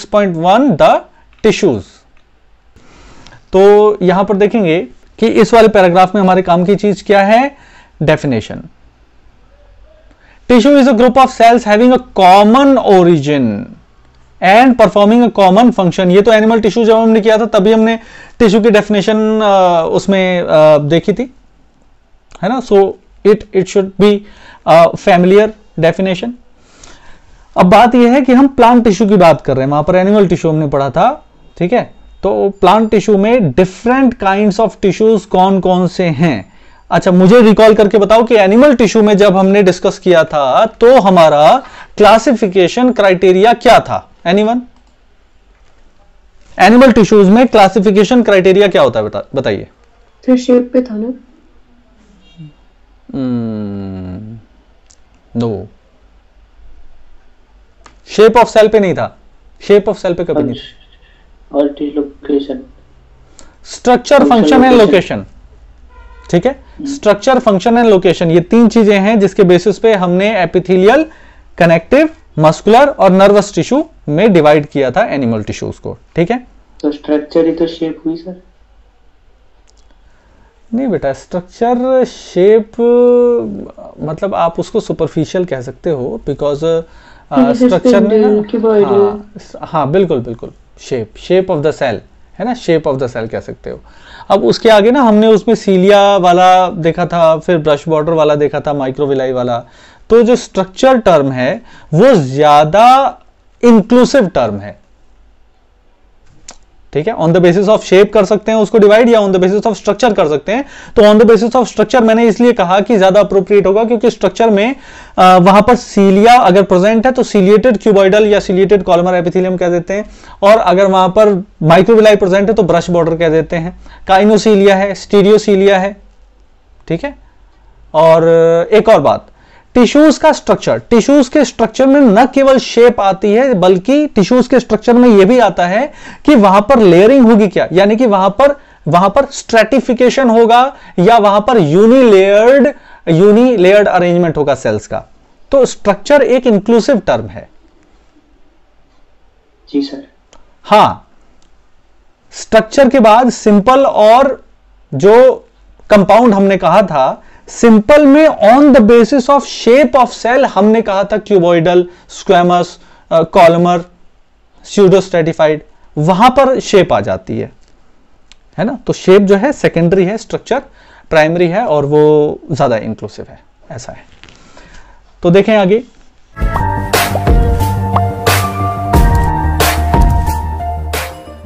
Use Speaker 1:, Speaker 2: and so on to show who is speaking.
Speaker 1: 6.1 the tissues. तो यहां पर देखेंगे कि इस वाले पैराग्राफ में हमारे काम की चीज क्या है, definition. Tissue is a group of sales having a common origin and performing a common function. ये तो एनिमल टिश्यू जब हमने किया था तभी हमने टिश्यू की डेफिनेशन उसमें देखी थी, है ना। So it should be familiar definition. अब बात यह है कि हम प्लांट टिश्यू की बात कर रहे हैं, वहां पर एनिमल टिश्यू हमने पढ़ा था, ठीक है। तो प्लांट टिश्यू में डिफरेंट काइंड्स ऑफ टिश्यूज कौन कौन से हैं। अच्छा, मुझे रिकॉल करके बताओ कि एनिमल टिश्यू में जब हमने डिस्कस किया था तो हमारा क्लासिफिकेशन क्राइटेरिया क्या था। एनीवन? एनिमल टिश्यूज में क्लासिफिकेशन क्राइटेरिया क्या होता है, बताइए।
Speaker 2: फिर शेप पे था ना?
Speaker 1: नो, शेप ऑफ सेल पे नहीं था। शेप ऑफ सेल पे कभी नहीं था।
Speaker 3: और location,
Speaker 1: structure, function and location, ठीक है। स्ट्रक्चर, फंक्शन एंड लोकेशन, ये तीन चीजें हैं जिसके बेसिस पे हमने एपिथेलियल, कनेक्टिव, मस्कुलर और नर्वस टिश्यू में डिवाइड किया था एनिमल टिश्यूज को, ठीक है।
Speaker 3: तो स्ट्रक्चर ही तो शेप हुई सर?
Speaker 1: नहीं बेटा, स्ट्रक्चर शेप मतलब आप उसको सुपरफिशियल कह सकते हो, बिकॉज स्ट्रक्चर में हाँ बिल्कुल बिल्कुल, शेप ऑफ द सेल है ना, शेप ऑफ द सेल कह सकते हो। अब उसके आगे ना हमने उसमें सीलिया वाला देखा था, फिर ब्रश बॉर्डर वाला देखा था, माइक्रोविलाई वाला। तो जो स्ट्रक्चर टर्म है वो ज्यादा इंक्लूसिव टर्म है, ठीक है। On the basis of shape कर सकते हैं उसको डिवाइड, या on the basis of structure कर सकते हैं। तो on the basis of structure मैंने इसलिए कहा कि ज्यादा अप्रोप्रिएट होगा, क्योंकि स्ट्रक्चर में वहां पर सीलिया अगर प्रेजेंट है तो सीलिएटेड क्यूबॉइडल या सीलिएटेड कॉलमर एपिथेलियम कह देते हैं, और अगर वहां पर माइक्रोविलाई प्रेजेंट है तो ब्रश बॉर्डर कह देते हैं। काइनोसीलिया है, स्टीरियोसीलिया है, ठीक है। और एक और बात, टिश्यूज का स्ट्रक्चर, टिश्यूज के स्ट्रक्चर में न केवल शेप आती है बल्कि टिश्यूज के स्ट्रक्चर में यह भी आता है कि वहां पर लेयरिंग होगी क्या, यानी कि वहां पर स्ट्रेटिफिकेशन होगा या वहां पर यूनिलेयर्ड अरेंजमेंट होगा सेल्स का। तो स्ट्रक्चर एक इंक्लूसिव टर्म है।
Speaker 3: जी सर।
Speaker 1: हां, स्ट्रक्चर के बाद सिंपल और जो कंपाउंड हमने कहा था, सिंपल में on the basis of shape of cell हमने कहा था क्यूबॉइडल, स्क्वैमस, कॉलमर, स्यूडोस्ट्रेटिफाइड, वहां पर शेप आ जाती है ना। तो शेप जो है सेकेंडरी है, स्ट्रक्चर प्राइमरी है, और वो ज्यादा इंक्लूसिव है, ऐसा है। तो देखें आगे।